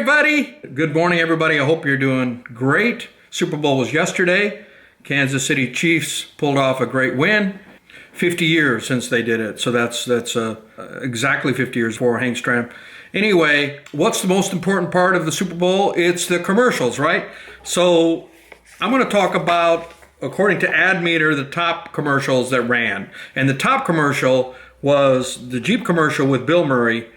everybody. Good morning, everybody. I hope you're doing great. Super Bowl was yesterday. Kansas City Chiefs pulled off a great win. 50 years since they did it. So that's exactly 50 years before Hank Stram. Anyway, what's the most important part of the Super Bowl? It's the commercials, right? So I'm going to talk about, according to AdMeter, the top commercials that ran. And the top commercial was the Jeep commercial with Bill Murray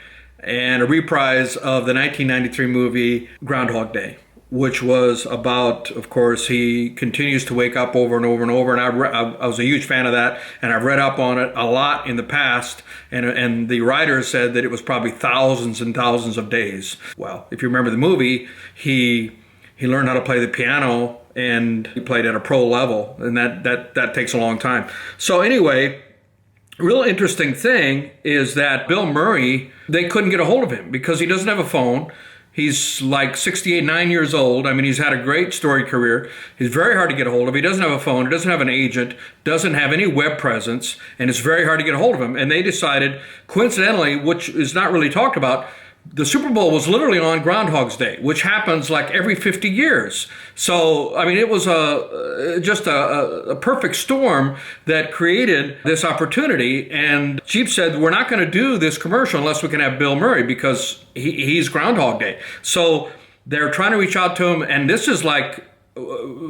and a reprise of the 1993 movie Groundhog Day, which was about, of course, he continues to wake up over and over and over. And I was a huge fan of that, and I've read up on it a lot in the past. And the writer said that it was probably thousands and thousands of days. Well, if you remember the movie, he learned how to play the piano, and he played at a pro level, and that takes a long time. So anyway, real interesting thing is that Bill Murray, they couldn't get a hold of him because he doesn't have a phone. He's like 68, 9 years old. I mean, he's had a great storied career. He's very hard to get a hold of. He doesn't have a phone. He doesn't have an agent, doesn't have any web presence, and it's very hard to get a hold of him. And they decided, coincidentally, which is not really talked about, the Super Bowl was literally on Groundhog's Day, which happens like every 50 years. So, I mean, it was just a perfect storm that created this opportunity. And Jeep said, we're not going to do this commercial unless we can have Bill Murray because he's Groundhog Day. So they're trying to reach out to him. And this is like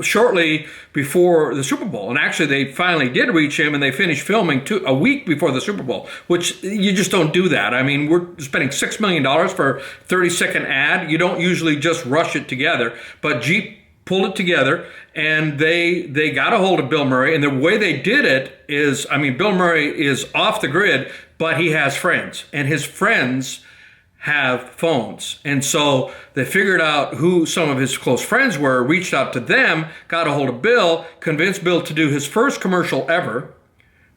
shortly before the Super Bowl. And actually, they finally did reach him, and they finished filming a week before the Super Bowl, which you just don't do that. I mean, we're spending $6 million for a 30-second ad. You don't usually just rush it together. But Jeep pulled it together, and they got a hold of Bill Murray. And the way they did it is, I mean, Bill Murray is off the grid, but he has friends. And his friends have phones. And so they figured out who some of his close friends were, reached out to them, got a hold of Bill, convinced Bill to do his first commercial ever,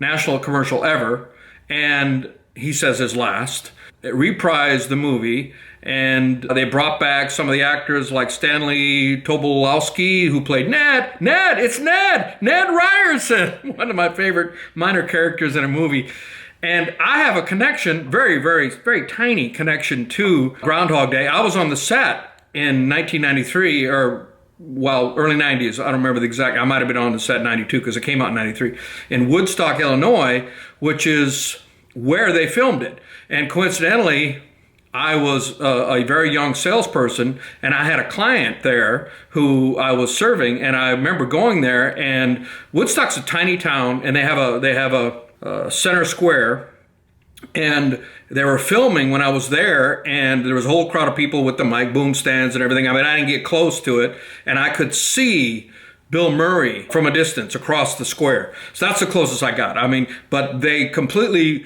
national commercial ever, and he says his last. It reprised the movie, and they brought back some of the actors like Stanley Tobolowsky, who played Ned, it's Ned Ryerson, one of my favorite minor characters in a movie. And I have a connection, very, very, very tiny connection to Groundhog Day. I was on the set in 1993, or, well, early 90s. I don't remember the exact, I might have been on the set in 92 because it came out in 93, in Woodstock, Illinois, which is where they filmed it. And coincidentally, I was a very young salesperson, and I had a client there who I was serving, and I remember going there, and Woodstock's a tiny town, and they have a center square, and they were filming when I was there, and there was a whole crowd of people with the mic boom stands and everything. I mean, I didn't get close to it, and I could see Bill Murray from a distance across the square. So that's the closest I got. I mean, but they completely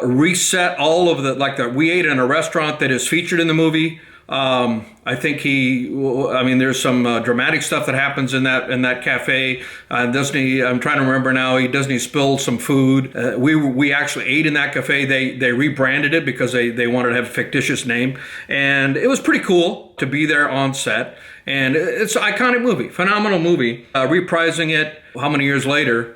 reset all of we ate in a restaurant that is featured in the movie. I think there's some dramatic stuff that happens in that cafe. Doesn't he? I'm trying to remember now. Doesn't he spill some food? We actually ate in that cafe. They rebranded it because they wanted to have a fictitious name, and it was pretty cool to be there on set. And it's an iconic movie, phenomenal movie. Reprising it, how many years later?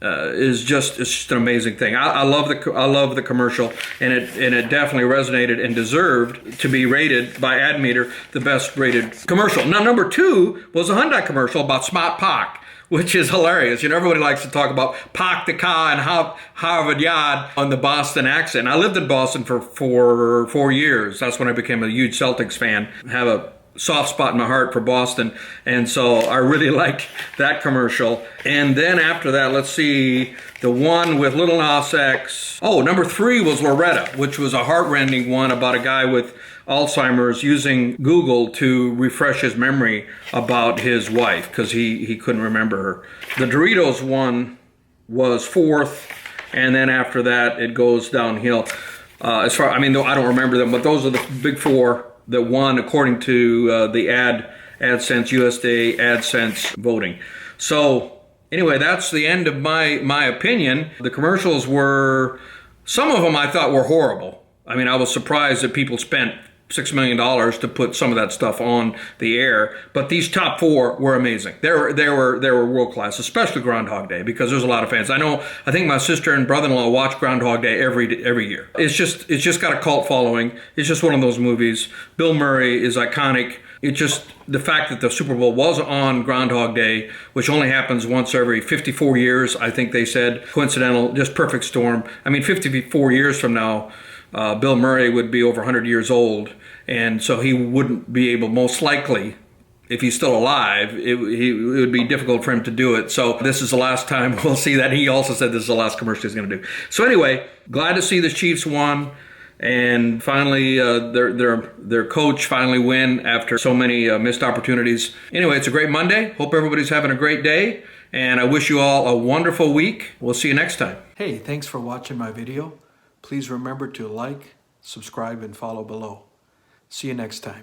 It's just an amazing thing. I love the commercial, and it definitely resonated and deserved to be rated by AdMeter the best rated commercial. Now, number 2 was a Hyundai commercial about Smart Pac, which is hilarious. You know, everybody likes to talk about Pac the car and Harvard Yard on the Boston accent. I lived in Boston for 4 years. That's when I became a huge Celtics fan. I have a soft spot in my heart for Boston, and so I really liked that commercial. And then after that, let's see, the one with Lil Nas X. Oh, number 3 was Loretta, which was a heartrending one about a guy with Alzheimer's using Google to refresh his memory about his wife because he couldn't remember her. The Doritos one was 4th, and then after that it goes downhill. I don't remember them, but those are the big 4 that won according to the AdSense, USDA AdSense voting. So anyway, that's the end of my opinion. The commercials were, some of them I thought were horrible. I mean, I was surprised that people spent $6 million to put some of that stuff on the air. But these top four were amazing. They were world class, especially Groundhog Day, because there's a lot of fans. I think my sister and brother-in-law watch Groundhog Day every year. It's just got a cult following. It's just one of those movies. Bill Murray is iconic. It just, the fact that the Super Bowl was on Groundhog Day, which only happens once every 54 years, I think they said, coincidental, just perfect storm. I mean, 54 years from now, Bill Murray would be over 100 years old, and so he wouldn't be able, most likely, if he's still alive, it would be difficult for him to do it. So this is the last time we'll see that. He also said this is the last commercial he's going to do. So anyway, glad to see the Chiefs won, and finally their coach finally win after so many missed opportunities. Anyway, it's a great Monday. Hope everybody's having a great day, and I wish you all a wonderful week. We'll see you next time. Hey, thanks for watching my video. Please remember to like, subscribe, and follow below. See you next time.